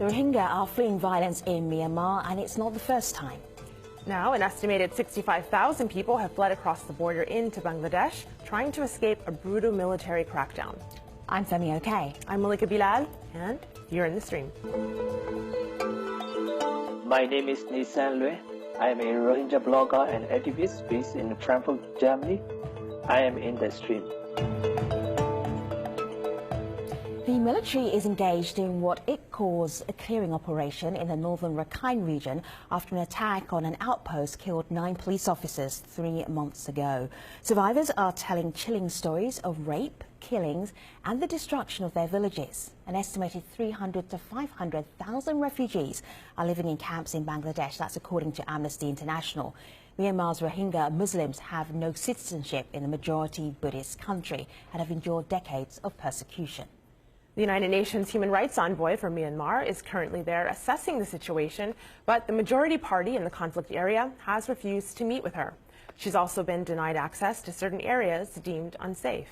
Rohingya are fleeing violence in Myanmar, and it's not the first time. Now, an estimated 65,000 people have fled across the border into Bangladesh, trying to escape a brutal military crackdown. I'm Femi Okay. I'm Malika Bilal, and you're in the stream. My name is Nisan Lue. I am a Rohingya blogger and activist based in Frankfurt, Germany. I am in the stream. The military is engaged in what it calls a clearing operation in the northern Rakhine region after an attack on an outpost killed 9 police officers 3 months ago. Survivors are telling chilling stories of rape, killings and the destruction of their villages. An estimated 300 to 500,000 refugees are living in camps in Bangladesh. That's according to Amnesty International. Myanmar's Rohingya Muslims have no citizenship in the majority Buddhist country and have endured decades of persecution. The United Nations Human Rights Envoy for Myanmar is currently there assessing the situation, but the majority party in the conflict area has refused to meet with her. She's also been denied access to certain areas deemed unsafe.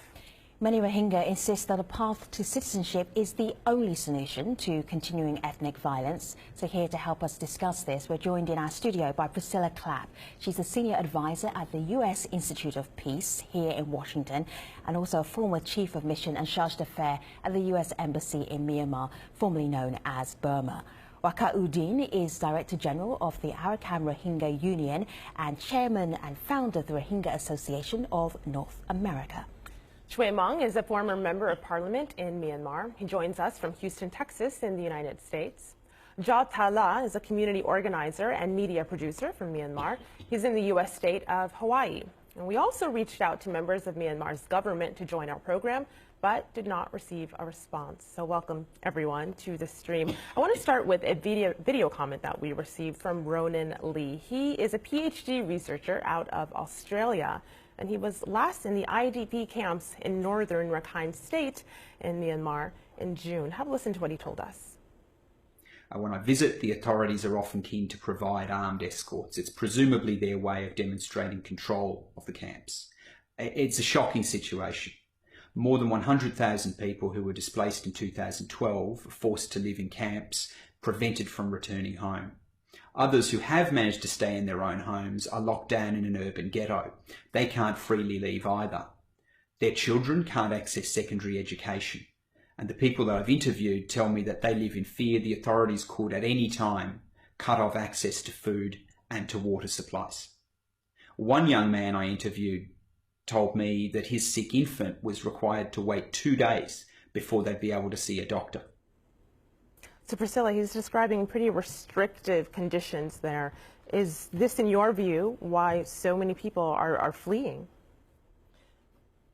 Many Rohingya insist that a path to citizenship is the only solution to continuing ethnic violence. So here to help us discuss this, we're joined in our studio by Priscilla Clapp. She's a senior advisor at the U.S. Institute of Peace here in Washington, and also a former chief of mission and charge d'affaires at the U.S. Embassy in Myanmar, formerly known as Burma. Waka Udin is Director General of the Arakan Rohingya Union and Chairman and founder of the Rohingya Association of North America. Chue Meng is a former member of parliament in Myanmar. He joins us from Houston, Texas in the United States. Ja Tala is a community organizer and media producer from Myanmar. He's in the U.S. state of Hawaii. And we also reached out to members of Myanmar's government to join our program, but did not receive a response. So welcome, everyone, to the stream. I want to start with a video comment that we received from Ronan Lee. He is a PhD researcher out of Australia, and he was last in the IDP camps in northern Rakhine State in Myanmar in June. Have a listen to what he told us. When I visit, the authorities are often keen to provide armed escorts. It's presumably their way of demonstrating control of the camps. It's a shocking situation. More than 100,000 people who were displaced in 2012 were forced to live in camps, prevented from returning home. Others who have managed to stay in their own homes are locked down in an urban ghetto. They can't freely leave either. Their children can't access secondary education. And the people that I've interviewed tell me that they live in fear the authorities could at any time cut off access to food and to water supplies. One young man I interviewed told me that his sick infant was required to wait 2 days before they'd be able to see a doctor. So Priscilla, he's describing pretty restrictive conditions there. Is this, in your view, why so many people are fleeing?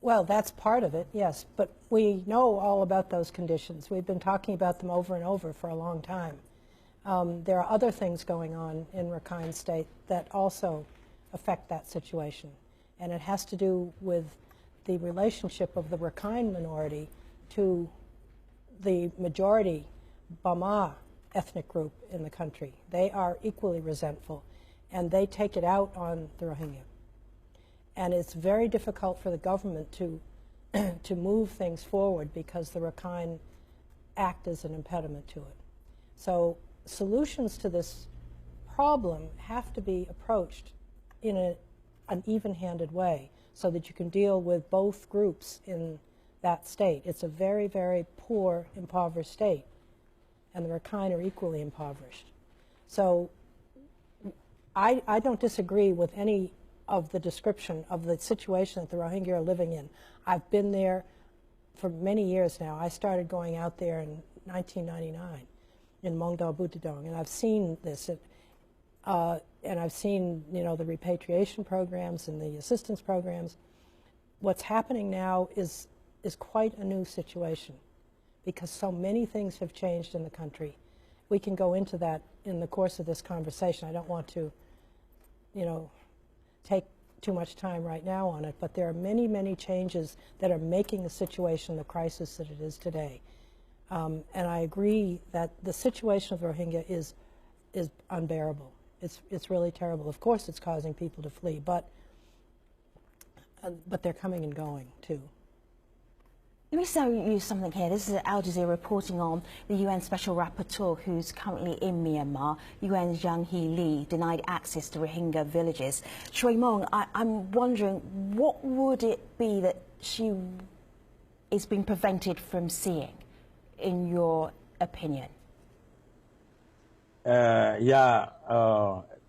Well, that's part of it, yes. But we know all about those conditions. We've been talking about them over and over for a long time. There are other things going on in Rakhine State that also affect that situation. And it has to do with the relationship of the Rakhine minority to the majority Bama ethnic group in the country. They are equally resentful, and they take it out on the Rohingya. And it's very difficult for the government to to move things forward because the Rakhine act as an impediment to it. So solutions to this problem have to be approached in an even-handed way so that you can deal with both groups in that state. It's a very, very poor, impoverished state, and the Rakhine are equally impoverished. So I don't disagree with any of the description of the situation that the Rohingya are living in. I've been there for many years now. I started going out there in 1999 in Mongdal Butadong, and I've seen this. And I've seen, the repatriation programs and the assistance programs. What's happening now is quite a new situation because so many things have changed in the country. We can go into that in the course of this conversation. I don't want to, take too much time right now on it, but there are many, many changes that are making the situation the crisis that it is today. And I agree that the situation of the Rohingya is unbearable. It's really terrible. Of course it's causing people to flee, but they're coming and going too. Let me show you something here. This is Al Jazeera reporting on the UN Special Rapporteur who's currently in Myanmar. UN's Zhang He denied access to Rohingya villages. Shui Mong, I'm wondering, what would it be that she is being prevented from seeing, in your opinion? In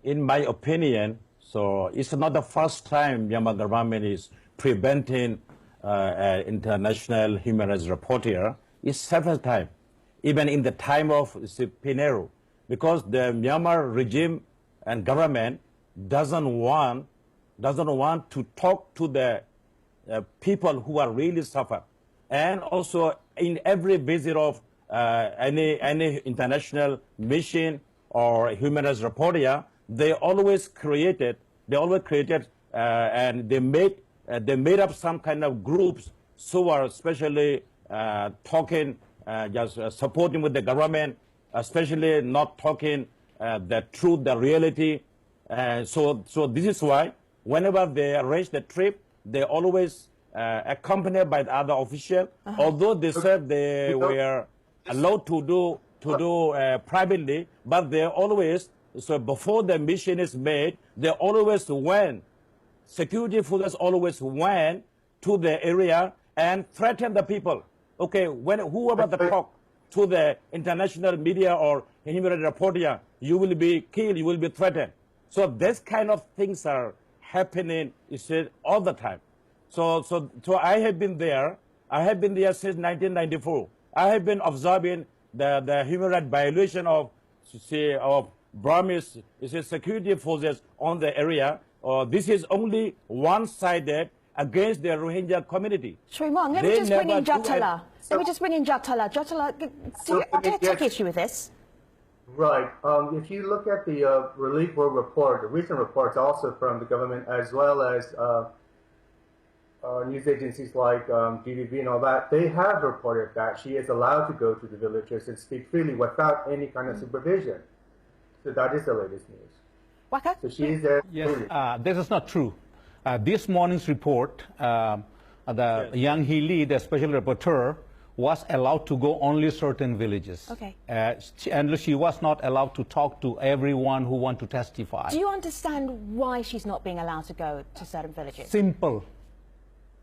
my opinion, so it's not the first time Myanmar government is preventing an international human rights reporter. It's several times, even in the time of Pinero, because the Myanmar regime and government doesn't want to talk to the people who are really suffer. And also in every visit of any international mission or human rights reporter, they always created and they made up some kind of groups who are especially talking, just supporting with the government, especially not talking the truth, the reality. So this is why whenever they arrange the trip, they always accompanied by the other official. Although they said they were allowed to do privately, but they always, so before the mission is made, they always went. Security forces always went to the area and threatened the people. Okay, whoever the talk to the international media or human rights reporter, you will be killed, you will be threatened. So this kind of things are happening, you see, all the time. So I have been there. I have been there since 1994. I have been observing the human rights violation of Burmese security forces on the area. This is only one-sided against the Rohingya community. Shui Mong, let me just bring in Jatala. Let me just bring in Jatala. Jatala, take issue with this. Right. If you look at the Relief World Report, the recent reports also from the government as well as news agencies like DVB and all that, they have reported that she is allowed to go to the villages and speak freely without any kind of supervision. So that is the latest news. Waka? So she is there. Yes, this is not true. This morning's report, Yang He, the special rapporteur, was allowed to go only certain villages. Okay. And she was not allowed to talk to everyone who want to testify. Do you understand why she's not being allowed to go to certain villages? Simple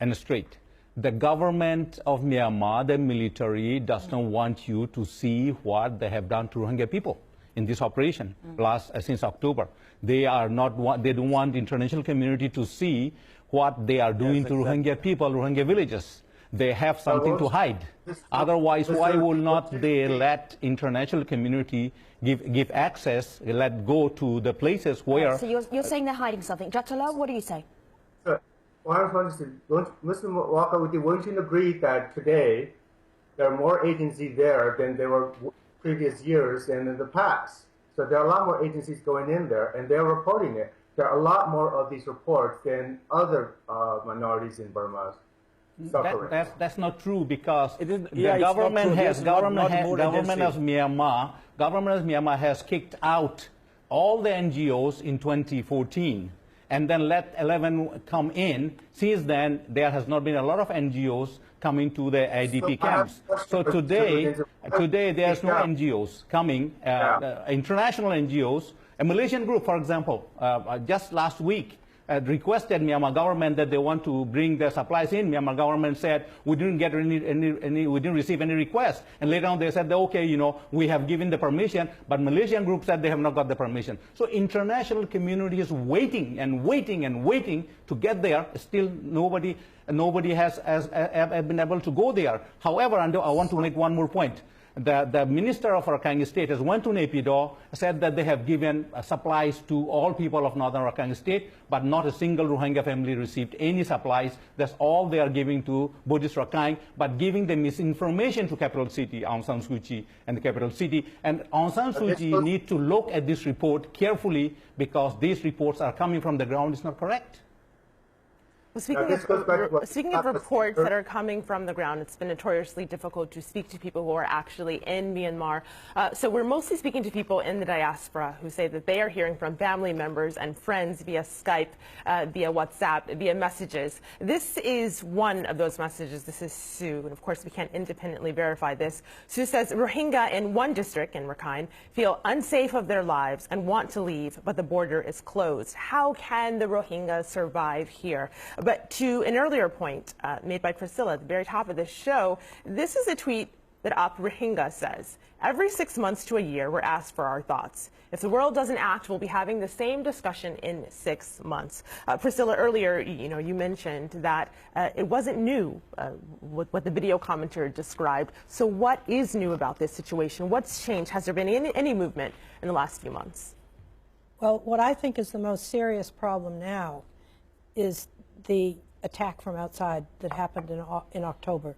and straight. The government of Myanmar, the military, does not want you to see what they have done to Rohingya people in this operation since October. They don't want the international community to see what they are doing to Rohingya people, Rohingya villages. They have something to hide. Otherwise, why will not they let international community give access, let go to the places where... So you're saying they're hiding something. Jatala, what do you say? Well, I was Muslim Walker, won't you agree that today there are more agencies there than there were previous years and in the past? So there are a lot more agencies going in there, and they're reporting it. There are a lot more of these reports than other minorities in Burma suffering. That's not true, because the government of Myanmar has kicked out all the NGOs in 2014. And then let 11 come in. Since then, there has not been a lot of NGOs coming to the IDP camps. So today there's no NGOs coming, international NGOs. A Malaysian group, for example, just last week, requested Myanmar government that they want to bring their supplies in. Myanmar government said we didn't get we didn't receive any request. And later on they said that, okay, we have given the permission, but Malaysian group said they have not got the permission. So international community is waiting and waiting and waiting to get there. Still nobody has been able to go there. However, I want to make one more point. The minister of Rakhine State has went to Naypyidaw, said that they have given supplies to all people of northern Rakhine State, but not a single Rohingya family received any supplies. That's all they are giving to Buddhist Rakhine, but giving the misinformation to capital city, Aung San Suu Kyi and the capital city. And Aung San Suu Kyi need to look at this report carefully, because these reports are coming from the ground. It's not correct. Well, speaking of reports that are coming from the ground, it's been notoriously difficult to speak to people who are actually in Myanmar. So we're mostly speaking to people in the diaspora who say that they are hearing from family members and friends via Skype, via WhatsApp, via messages. This is one of those messages. This is Sue, and of course we can't independently verify this. Sue says Rohingya in one district in Rakhine feel unsafe of their lives and want to leave, but the border is closed. How can the Rohingya survive here? But to an earlier point made by Priscilla at the very top of this show, this is a tweet that Rohingya says, every 6 months to a year, we're asked for our thoughts. If the world doesn't act, we'll be having the same discussion in 6 months. Priscilla, earlier, you mentioned that it wasn't new, what the video commenter described. So what is new about this situation? What's changed? Has there been any movement in the last few months? Well, what I think is the most serious problem now is the attack from outside that happened in October.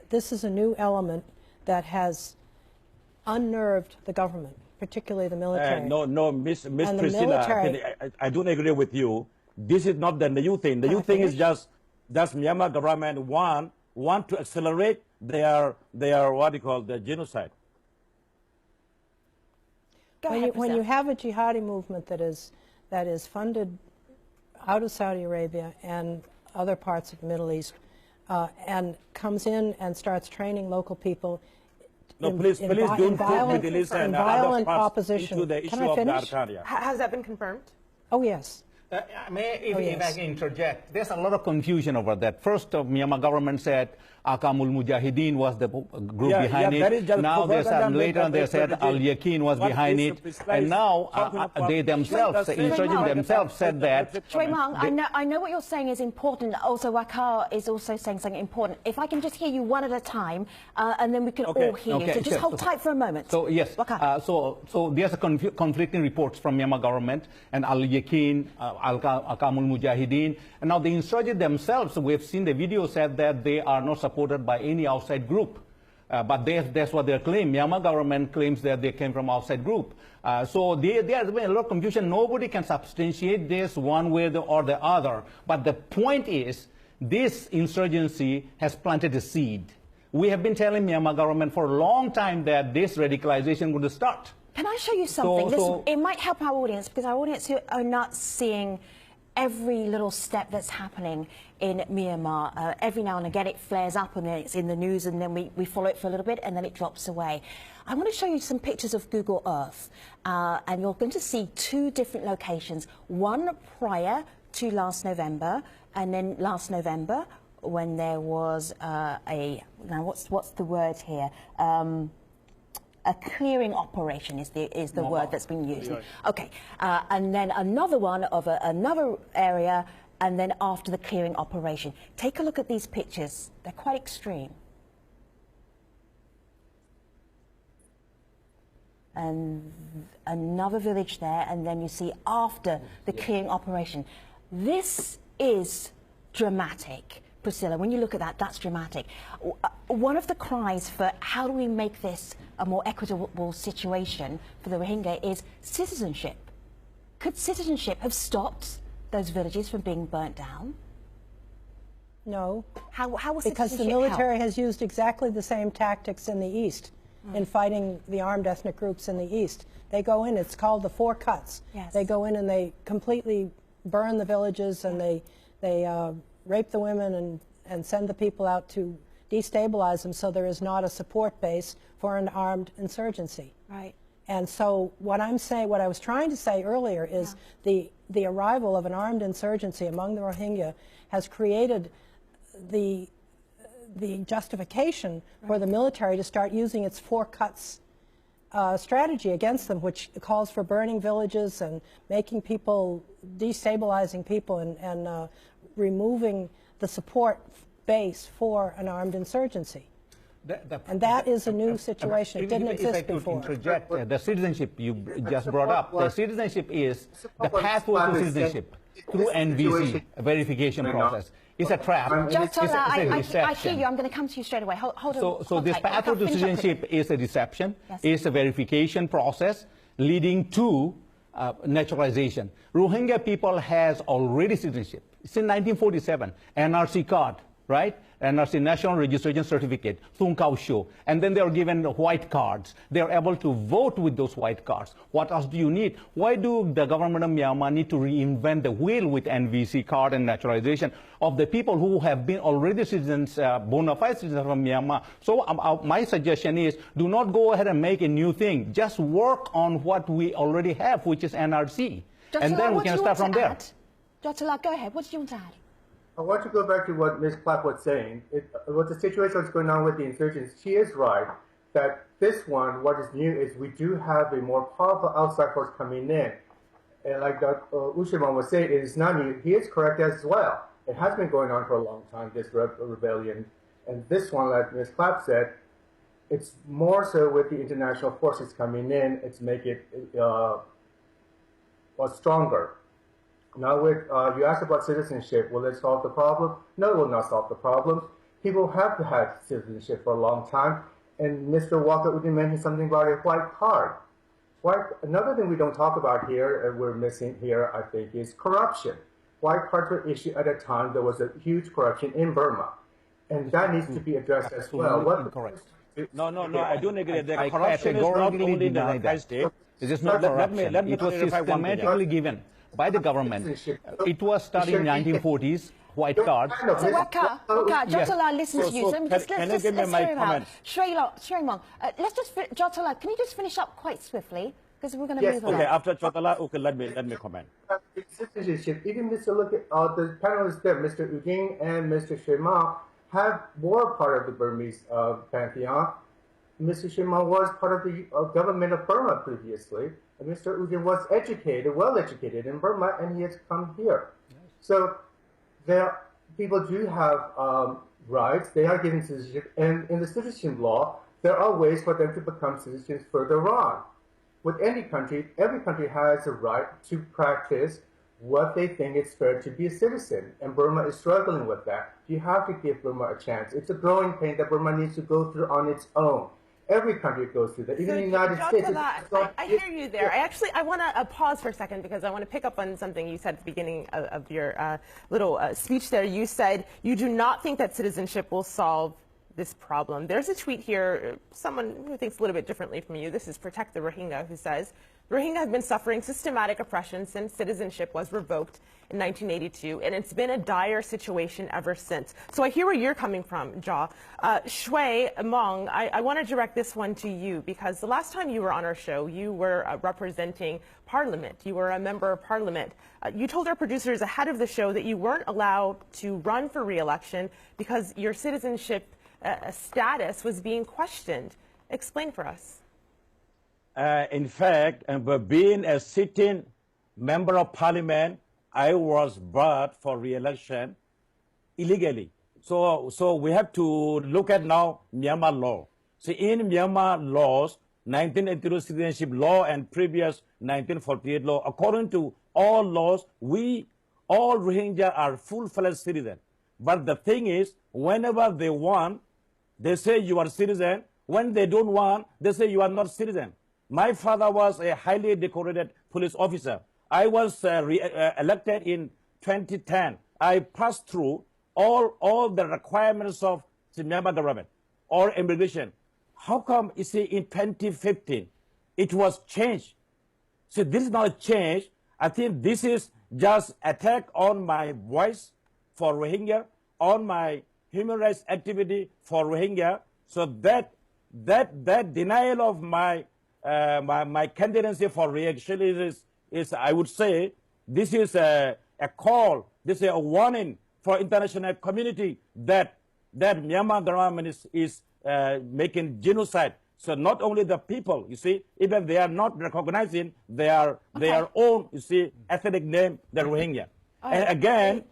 This is a new element that has unnerved the government, particularly the military. Miss Priscilla, I don't agree with you. This is not the new thing. The new thing is just Myanmar government want to accelerate their what do you call the genocide. When you have a jihadi movement that is funded out of Saudi Arabia and other parts of the Middle East, and comes in and starts training local people in violent opposition. Into the issue Can I finish? Has that been confirmed? Oh, yes. If I can interject, there's a lot of confusion over that. First, the Myanmar government said Akamul Mujahideen was the group behind it. Now later they said Al Yaqin was behind it, and now they themselves, the insurgents themselves, said that. Shui Meng, I know what you're saying is important. Also, Wakar is also saying something important. If I can just hear you one at a time, and then we can all hear you. So just hold tight for a moment. So yes, so there's a conflicting reports from Myanmar government and Al Yaqin, Akamul Mujahideen, and now the insurgents themselves. We've seen the video said that they are not supported by any outside group. But that's what they claim. Myanmar government claims that they came from outside group. So there's been a lot of confusion. Nobody can substantiate this one way or the other. But the point is, this insurgency has planted a seed. We have been telling Myanmar government for a long time that this radicalization would start. Can I show you something? It might help our audience, because our audience who are not seeing every little step that's happening in Myanmar. Every now and again it flares up and then it's in the news, and then we follow it for a little bit and then it drops away. I want to show you some pictures of Google Earth, and you're going to see two different locations. One prior to last November, and then last November when there was what's the word here? A clearing operation is the word that's been used. Okay, and then another one of another area, and then after the clearing operation. Take a look at these pictures. They're quite extreme. And another village there, and then you see after the clearing operation. This is dramatic. Priscilla, when you look at that, that's dramatic. One of the cries for how do we make this a more equitable situation for the Rohingya is citizenship. Could citizenship have stopped those villages from being burnt down? No. How was because the military has used exactly the same tactics in the East in fighting the armed ethnic groups in the East. They go in, it's called the Four Cuts. Yes. They go in and they completely burn the villages, and they rape the women and send the people out to destabilize them, so there is not a support base for an armed insurgency. Right. And so what I was trying to say earlier is the arrival of an armed insurgency among the Rohingya has created the justification for the military to start using its Four Cuts strategy against them, which calls for burning villages and making people, destabilizing people, and removing the support base for an armed insurgency. And that is a new situation. It didn't exist before. Interject, the citizenship you just brought up, the citizenship is the pathway to citizenship through NVC, a verification process. It's a trap. I hear you. I'm going to come to you straight away. Hold on. So this pathway to citizenship is a deception. Yes. It's a verification process leading to naturalization. Rohingya people has already citizenship. Since 1947, NRC card, right? NRC National Registration Certificate, Thung Khao Sho, and then they are given white cards. They are able to vote with those white cards. What else do you need? Why do the government of Myanmar need to reinvent the wheel with NVC card and naturalization of the people who have been already citizens, bona fide citizens from Myanmar? So my suggestion is, do not go ahead and make a new thing. Just work on what we already have, which is NRC. And then we can start from there. Dr. La, go ahead. What do you want to add? I want to go back to what Ms. Clapp was saying. What the situation that's going on with the insurgents, she is right that this one, what is new is we do have a more powerful outside force coming in. And like Dr. Ushiman was saying, it is not new. He is correct as well. It has been going on for a long time, this rebellion. And this one, like Ms. Clapp said, it's more so with the international forces coming in, it's make it stronger. Now, you asked about citizenship. Will it solve the problem? No, it will not solve the problem. People have had citizenship for a long time. And Mr. Walker Udin mentioned something about a white card. Another thing we don't talk about here, and we're missing here, I think, is corruption. White cards were issued at a time there was a huge corruption in Burma. And that needs to be addressed as well. No, I don't agree. The corruption is not only in the Rakhine State. It is not corruption. It was systematically given by the government. It was started in 1940s, white cards. So Waka, Dr. La listens to you. So let's hear him out. Shui Mong, Dr. La, can you just finish up quite swiftly? Because we're going to move on. Okay, after Dr. La, okay, let me comment. Citizenship, even Mr. Look at the panelists there, Mr. Uding and Mr. Shema, were part of the Burmese pantheon. Mr. Shema was part of the government of Burma previously. And Mr. Udin was educated, well educated in Burma, and he has come here. Yes. So people do have rights. They are given citizenship. And in the citizenship law, there are ways for them to become citizens further on. With any country, every country has a right to practice what they think is fair to be a citizen. And Burma is struggling with that. You have to give Burma a chance. It's a growing pain that Burma needs to go through on its own. Every country goes through that, even the United States. I hear you there. I want to pause for a second because I want to pick up on something you said at the beginning of your little speech there. You said you do not think that citizenship will solve this problem. There's a tweet here, someone who thinks a little bit differently from you. This is Protect the Rohingya, who says, the Rohingya have been suffering systematic oppression since citizenship was revoked in 1982, and it's been a dire situation ever since. So I hear where you're coming from, Ja. Shui Mong, I want to direct this one to you, because the last time you were on our show, you were representing Parliament. You were a member of Parliament. You told our producers ahead of the show that you weren't allowed to run for re-election because your citizenship status was being questioned. Explain for us. In fact, being a sitting member of Parliament, I was brought for re-election illegally. So we have to look at now Myanmar law. See, in Myanmar laws, 1982 citizenship law and previous 1948 law, according to all laws, all Rohingya are full-fledged citizens. But the thing is, whenever they want, they say you are citizen. When they don't want, they say you are not citizen. My father was a highly decorated police officer. I was elected in 2010. I passed through all the requirements of the Myanmar government or immigration. How come, you see, in 2015, it was changed? So this is not a change. I think this is just attack on my voice for Rohingya, on my human rights activity for Rohingya. So that denial of my my candidacy for re-election is, I would say, this is a call, this is a warning for international community that Myanmar government is making genocide. So not only the people, you see, even they are not recognizing their own, you see, ethnic name, the Rohingya. And again,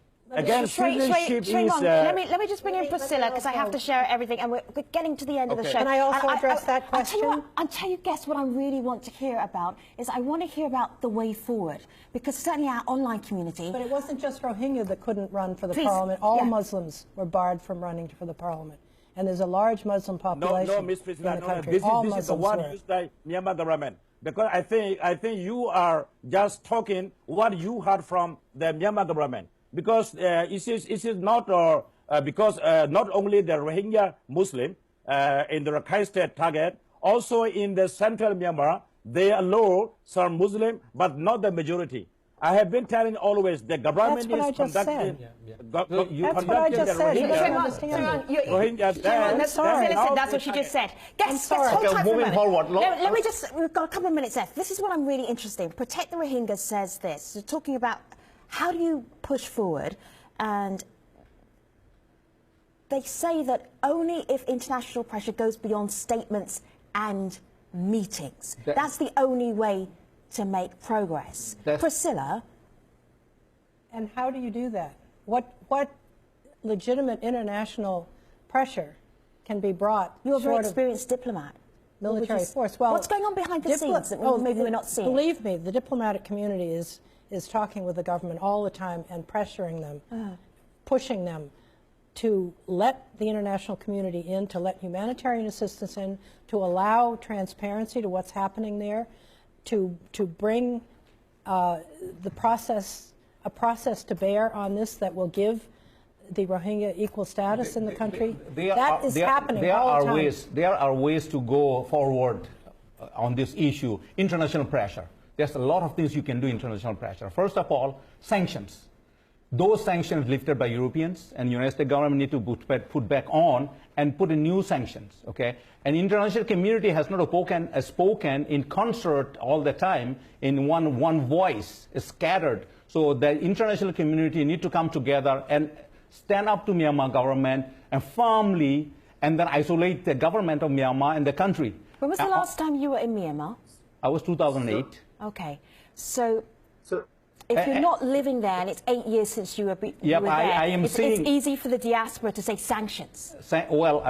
citizenship is... let me just bring in Priscilla, because I have to share everything, and we're getting to the end of the show. Can I also address that question? I'll tell you, guess what I really want to hear about is I want to hear about the way forward, because certainly our online community... But it wasn't just Rohingya that couldn't run for the parliament. All Muslims were barred from running for the parliament. And there's a large Muslim population No, Ms. Priscilla, in the country. This is the one used by Myanmar government. because I think you are just talking what you heard from the Myanmar government, because it is not because not only the Rohingya Muslim in the Rakhine State target, also in the central Myanmar, they allow some Muslim, but not the majority. I have been telling always the government is conducting. That's what I just said. You don't understand it. That's what she just said. Guys, hold tight for a moment. Forward. Let me just, we've got a couple of minutes left. This is what I'm really interested in. Protect the Rohingyas says this. They're talking about how do you push forward, and they say that only if international pressure goes beyond statements and meetings. That's the only way to make progress. Priscilla? And how do you do that? What legitimate international pressure can be brought? You're a very experienced diplomat. Military force. Well, what's going on behind the scenes that maybe we're not seeing? Believe me, the diplomatic community is talking with the government all the time and pressuring them, pushing them to let the international community in, to let humanitarian assistance in, to allow transparency to what's happening there, to bring a process to bear on this that will give the Rohingya equal status in the country. That is happening all the time. There are ways to go forward on this issue. International pressure. There's a lot of things you can do, international pressure. First of all, sanctions. Those sanctions lifted by Europeans and United States government need to put back on and put in new sanctions, okay? And international community has not spoken in concert all the time in one voice, scattered. So the international community need to come together and stand up to Myanmar government and firmly, and then isolate the government of Myanmar and the country. When was the last time you were in Myanmar? I was 2008. Okay, so if you're not living there and it's 8 years since you were there, it's easy for the diaspora to say sanctions.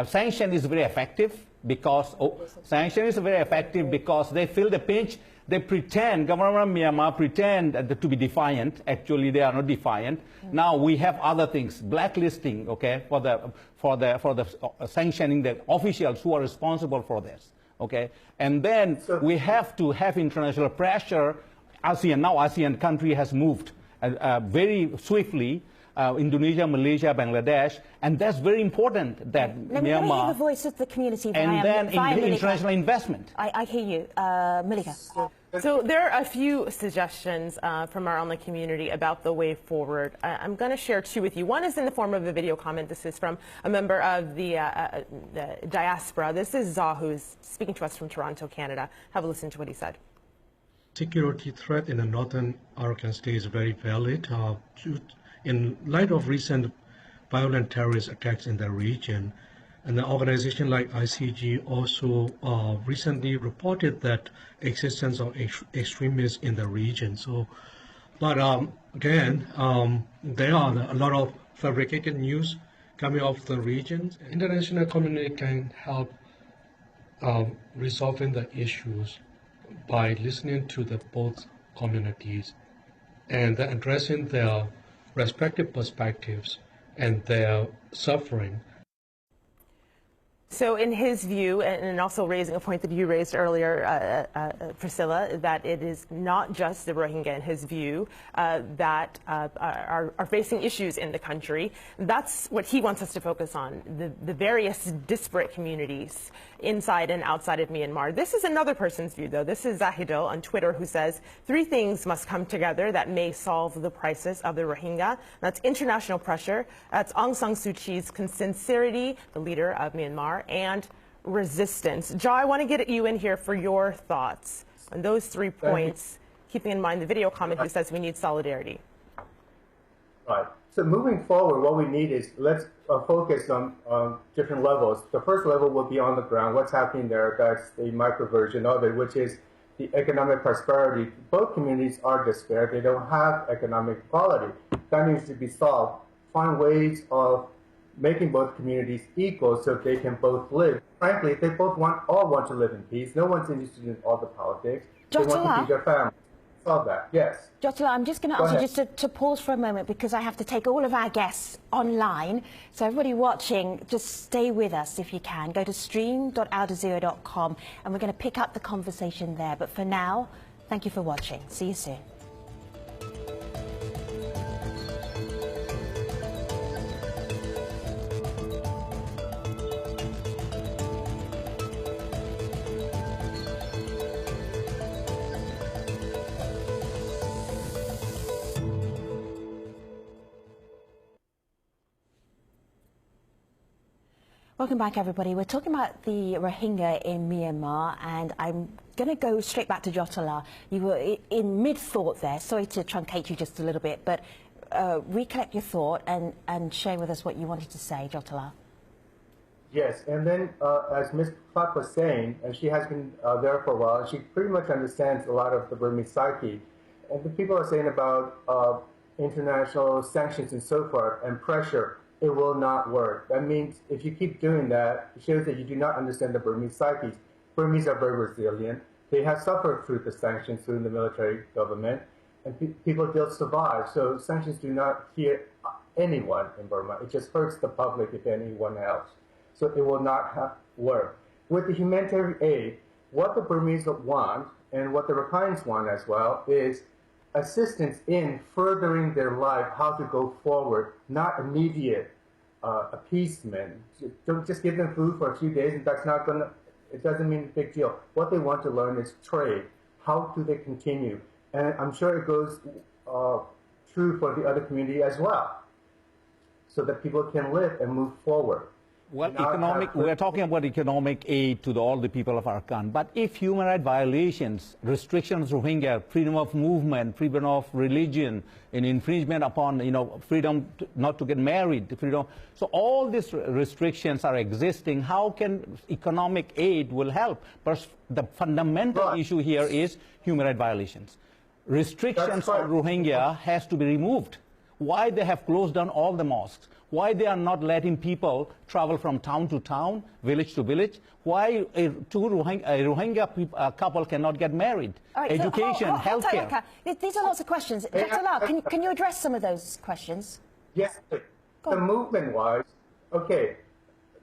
Sanction is very effective because they feel the pinch. They pretend, government of Myanmar pretend to be defiant. Actually, they are not defiant. Now we have other things, blacklisting, okay, for the sanctioning the officials who are responsible for this, okay. And then we have to have international pressure. ASEAN country has moved very swiftly. Indonesia, Malaysia, Bangladesh, and that's very important that Let me hear the voice of the community. And then international investment. I hear you, Malika. So there are a few suggestions from our online community about the way forward. I'm going to share two with you. One is in the form of a video comment. This is from a member of the diaspora. This is Zaw, who's speaking to us from Toronto, Canada. Have a listen to what he said. Security threat in the northern Arakan state is very valid. In light of recent violent terrorist attacks in the region, and the organization like ICG also recently reported that existence of extremists in the region. So, but again, there are a lot of fabricated news coming off the region. International community can help resolving the issues by listening to the both communities and addressing their respective perspectives and their suffering. So in his view, and also raising a point that you raised earlier, Priscilla, that it is not just the Rohingya, in his view, that are facing issues in the country. That's what he wants us to focus on, the various disparate communities inside and outside of Myanmar. This is another person's view, though. This is Zahido on Twitter, who says 3 things must come together that may solve the crisis of the Rohingya. That's international pressure, that's Aung San Suu Kyi's sincerity, the leader of Myanmar, and resistance. Jaw, I want to get you in here for your thoughts on those 3 points, keeping in mind the video comment who says we need solidarity. Right. So moving forward, what we need is let's focus on different levels. The first level will be on the ground. What's happening there? That's the micro version of it, which is the economic prosperity. Both communities are despair. They don't have economic equality. That needs to be solved. Find ways of making both communities equal so they can both live. Frankly, they both all want to live in peace. No one's interested in all the politics. They want to be their family. solve that, yes. Jotala, I'm just going to ask you just to pause for a moment because I have to take all of our guests online. So everybody watching, just stay with us if you can. Go to stream.aljazeera.com and we're going to pick up the conversation there. But for now, thank you for watching. See you soon. Welcome back, everybody. We're talking about the Rohingya in Myanmar, and I'm going to go straight back to Jotala. You were in mid-thought there. Sorry to truncate you just a little bit, but recollect your thought and share with us what you wanted to say, Jotala. Yes, and then as Ms. Clark was saying, and she has been there for a while, she pretty much understands a lot of the Burmese psyche. And the people are saying about international sanctions and so forth and pressure. It will not work. That means if you keep doing that, it shows that you do not understand the Burmese psyche. Burmese are very resilient. They have suffered through the sanctions, through the military government, and people still survive. So sanctions do not hurt anyone in Burma. It just hurts the public, if anyone else. So it will not work. With the humanitarian aid, what the Burmese want, and what the Rakhines want as well, is assistance in furthering their life, how to go forward, not immediate appeasement. Don't just give them food for a few days, and that's not gonna, it doesn't mean a big deal. What they want to learn is trade. How do they continue? And I'm sure it goes true for the other community as well, so that people can live and move forward. Well, we're talking about economic aid to all the people of Arakan. But if human rights violations, restrictions on Rohingya, freedom of movement, freedom of religion, and infringement upon, freedom not to get married, freedom, so all these restrictions are existing, how can economic aid will help? But the fundamental issue here is human rights violations. Restrictions on Rohingya has to be removed. Why they have closed down all the mosques? Why they are not letting people travel from town to town, village to village? Why a Rohingya couple cannot get married? Right, education, healthcare. These are lots of questions. Jotala, can you address some of those questions? Yes, the movement-wise, okay.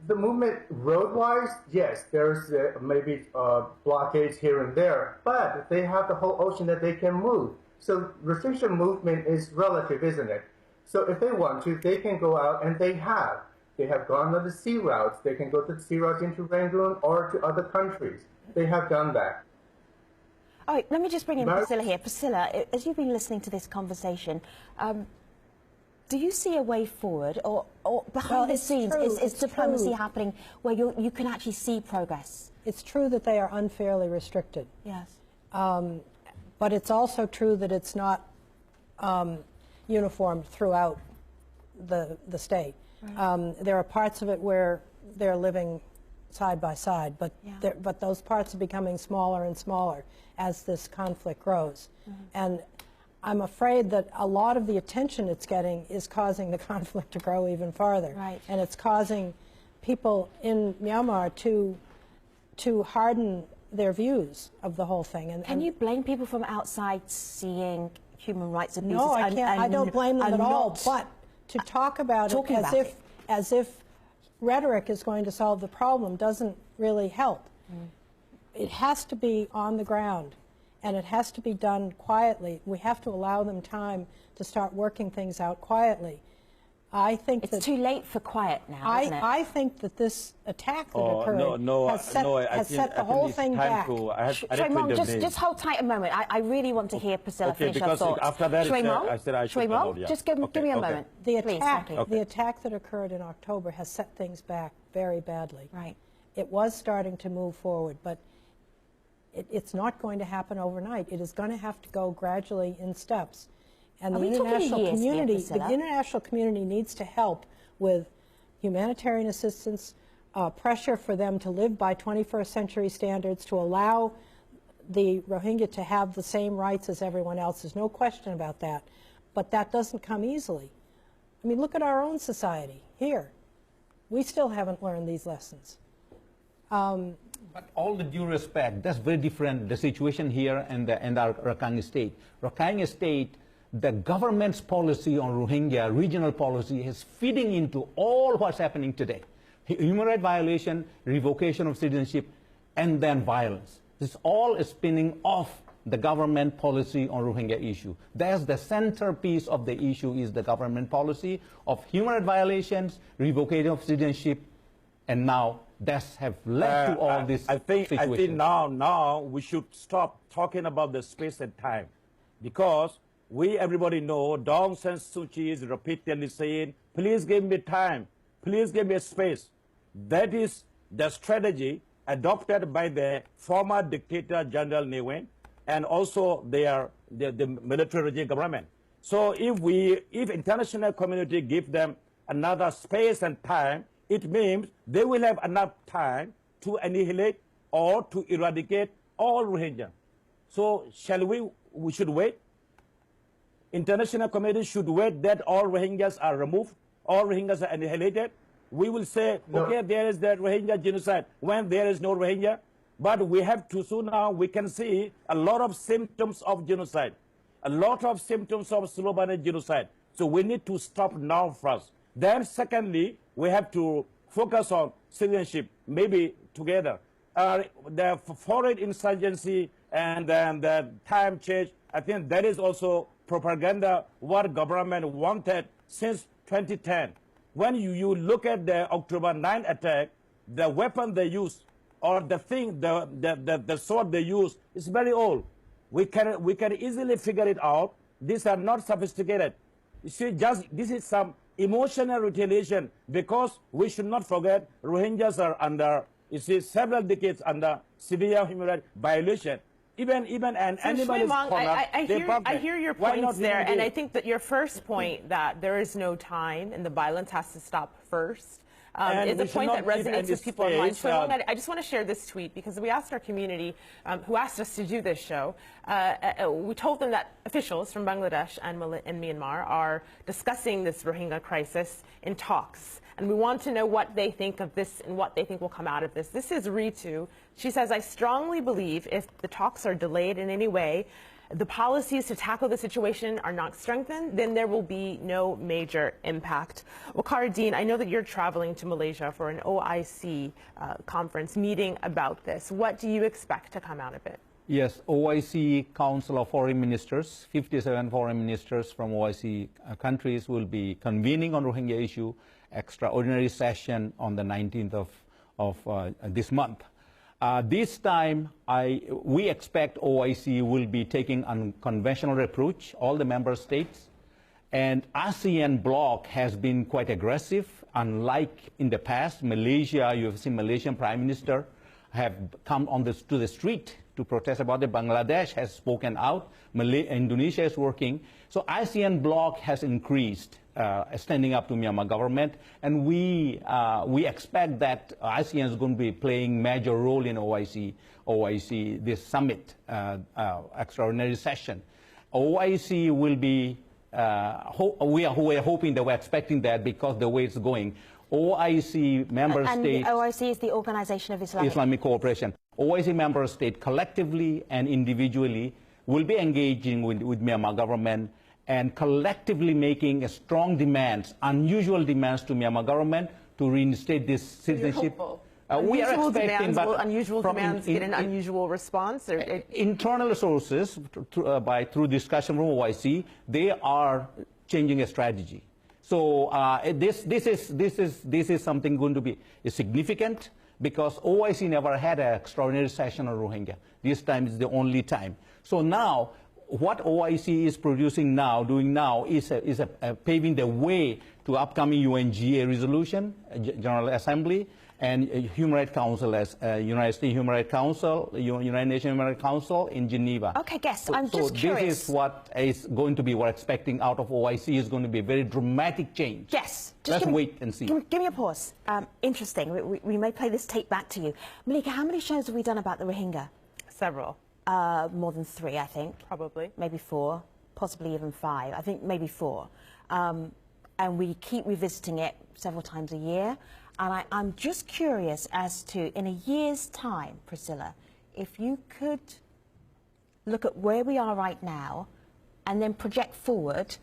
The movement road-wise, yes, there's maybe blockades here and there, but they have the whole ocean that they can move. So restriction movement is relative, isn't it? So if they want to, they can go out, and they have. They have gone on the sea routes. They can go to the sea routes into Rangoon or to other countries. They have done that. All right, let me just bring in Priscilla here. Priscilla, as you've been listening to this conversation, do you see a way forward, or behind the scenes, is diplomacy happening where you can actually see progress? It's true that they are unfairly restricted. Yes. But it's also true that it's not uniform throughout the state. Right. There are parts of it where they're living side by side, but but those parts are becoming smaller and smaller as this conflict grows. And I'm afraid that a lot of the attention it's getting is causing the conflict to grow even farther. Right. And it's causing people in Myanmar to harden their views of the whole thing. And can you blame people from outside seeing human rights abuses? No, I can't. I don't blame them at all. But to talk about it as if rhetoric is going to solve the problem doesn't really help. It has to be on the ground, and it has to be done quietly. We have to allow them time to start working things out quietly. I think it's too late for quiet now, isn't it? I think that this attack that occurred has set the whole thing back. Shui-Mong, just hold tight a moment. I really want to hear Priscilla finish her thoughts. After that, Shui-Mong, I said I should just give me a moment. The attack that occurred in October has set things back very badly. Right. It was starting to move forward, but it's not going to happen overnight. It is going to have to go gradually in steps. And the international community needs to help with humanitarian assistance, pressure for them to live by 21st century standards, to allow the Rohingya to have the same rights as everyone else. There's no question about that. But that doesn't come easily. I mean, look at our own society here. We still haven't learned these lessons. But all the due respect, that's very different, the situation here and our Rakhine State. Rakhine State, the government's policy on Rohingya, regional policy, is feeding into all what's happening today. Human rights violation, revocation of citizenship, and then violence. This all is spinning off the government policy on Rohingya issue. That's the centerpiece of the issue, is the government policy of human rights violations, revocation of citizenship, and now that's have led to all this situation. I think now we should stop talking about the space and time, because everybody know Aung San Suu Kyi is repeatedly saying, please give me time, please give me space. That is the strategy adopted by the former dictator General Ne Win and also the military regime government. So if international community give them another space and time, it means they will have enough time to annihilate or to eradicate all Rohingya. So shall we should wait? International community should wait that all Rohingyas are removed, all Rohingyas are annihilated. We will say, okay, there is the Rohingya genocide when there is no Rohingya. But we have to, so now we can see a lot of symptoms of genocide, a lot of symptoms of slow-burning genocide. So we need to stop now first. Then secondly, we have to focus on citizenship, maybe together. The foreign insurgency and then the time change, I think that is also propaganda what government wanted since 2010. When you look at the October 9 attack, the weapon they used, or the thing, the sword they use is very old. We can easily figure it out. These are not sophisticated. You see, this is some emotional retaliation, because we should not forget Rohingyas are under, you see, several decades under severe human rights violation. Even an animal is cornered. I hear your points there, and I think that your first point, that there is no time and the violence has to stop first, is a point that resonates with people online. I just want to share this tweet, because we asked our community, who asked us to do this show, we told them that officials from Bangladesh and Myanmar are discussing this Rohingya crisis in talks. And we want to know what they think of this and what they think will come out of this. This is Ritu. She says, I strongly believe if the talks are delayed in any way, the policies to tackle the situation are not strengthened, then there will be no major impact. Waqar Dean, I know that you're traveling to Malaysia for an OIC conference meeting about this. What do you expect to come out of it? Yes, OIC Council of Foreign Ministers, 57 foreign ministers from OIC countries will be convening on Rohingya issue, extraordinary session on the 19th of this month. This time, we expect OIC will be taking unconventional approach, all the member states, and ASEAN bloc has been quite aggressive. Unlike in the past, Malaysia, you have seen Malaysian Prime Minister have come to the street to protest about it. Bangladesh has spoken out. Indonesia is working. So ASEAN bloc has increased, standing up to Myanmar government, and we expect that ASEAN is going to be playing major role in OIC this summit, extraordinary session. OIC will be, we are hoping that we're expecting that, because the way it's going. OIC member states. And OIC is the Organization of Islamic Cooperation. OIC member states collectively and individually will be engaging with Myanmar government and collectively making a strong demands, unusual demands to Myanmar government to reinstate this citizenship. We are expecting, but unusual demands get an unusual response? Or internal sources, through discussion from OIC, they are changing a strategy. So this is something going to be significant, because OIC never had an extraordinary session on Rohingya. This time is the only time. So now, what OIC is doing now is paving the way to upcoming UNGA resolution, General Assembly, and Human Rights Council, as United States Human Rights Council, United Nations Human Rights Council in Geneva. Okay, guess. I'm just curious. This is what is going to be, we're expecting out of OIC is going to be a very dramatic change. Yes. Let's wait and see. Give me a pause. Interesting. We may play this tape back to you. Malika, how many shows have we done about the Rohingya? Several. More than 3, I think. Probably. Maybe 4, possibly even 5. I think maybe 4. and we keep revisiting it several times a year. And I'm just curious as to, in a year's time, Priscilla, if you could look at where we are right now and then project forward,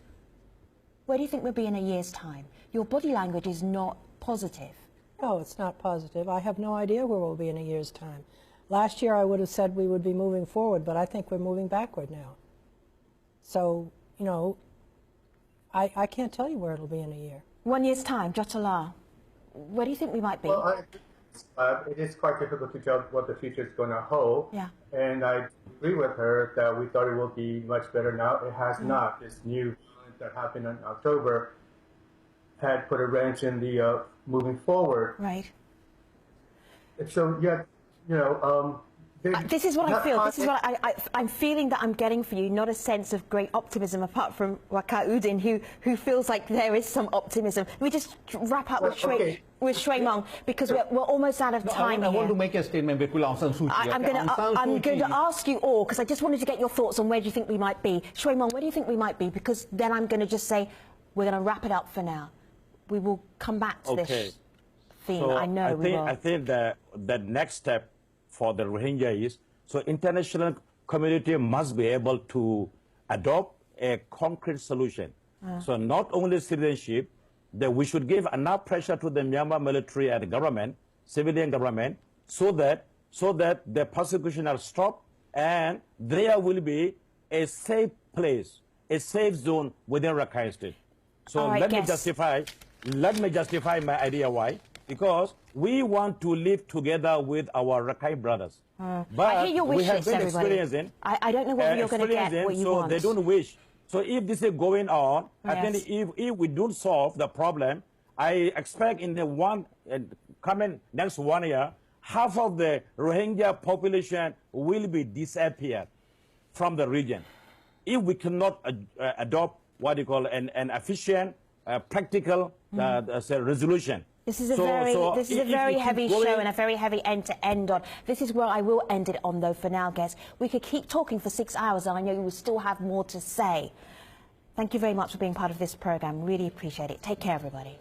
where do you think we'll be in a year's time? Your body language is not positive. No, it's not positive. I have no idea where we'll be in a year's time. Last year I would have said we would be moving forward, but I think we're moving backward now. So, you know, I can't tell you where it'll be in a year. 1 year's time, Jotala, where do you think we might be? Well, it is quite difficult to tell what the future is going to hold. Yeah. And I agree with her that we thought it will be much better now. It has not. This new violence that happened in October had put a wrench in the moving forward. Right. So, yeah, you know, this is what I feel. This is what I'm feeling that I'm getting for you, not a sense of great optimism, apart from Wakaudin, who feels like there is some optimism. Let me just wrap up with Shui Mong, because we're almost out of time I here. want to make a statement with Aung San Suu Kyi. I'm going to ask you all, because I just wanted to get your thoughts on where do you think we might be. Shui Mong, where do you think we might be? Because then I'm going to just say we're going to wrap it up for now. We will come back to this theme. So I know we will. I think the next step for the Rohingya is, so international community must be able to adopt a concrete solution. So not only citizenship, that we should give enough pressure to the Myanmar military and government, civilian government, so that the persecution are stopped and there will be a safe place, a safe zone within Rakhine State. So let me justify my idea why. Because we want to live together with our Rakhine brothers. But I hear your wishes, we have been everybody. experiencing. I don't know whether you're going to get what you want. So they don't wish. So if this is going on, I think if we don't solve the problem, I expect in the coming next 1 year, half of the Rohingya population will be disappeared from the region. If we cannot adopt what you call an efficient, practical resolution. This is a very heavy show and a very heavy end to end on. This is where I will end it on, though, for now, guests. We could keep talking for 6 hours, and I know you will still have more to say. Thank you very much for being part of this programme. Really appreciate it. Take care, everybody.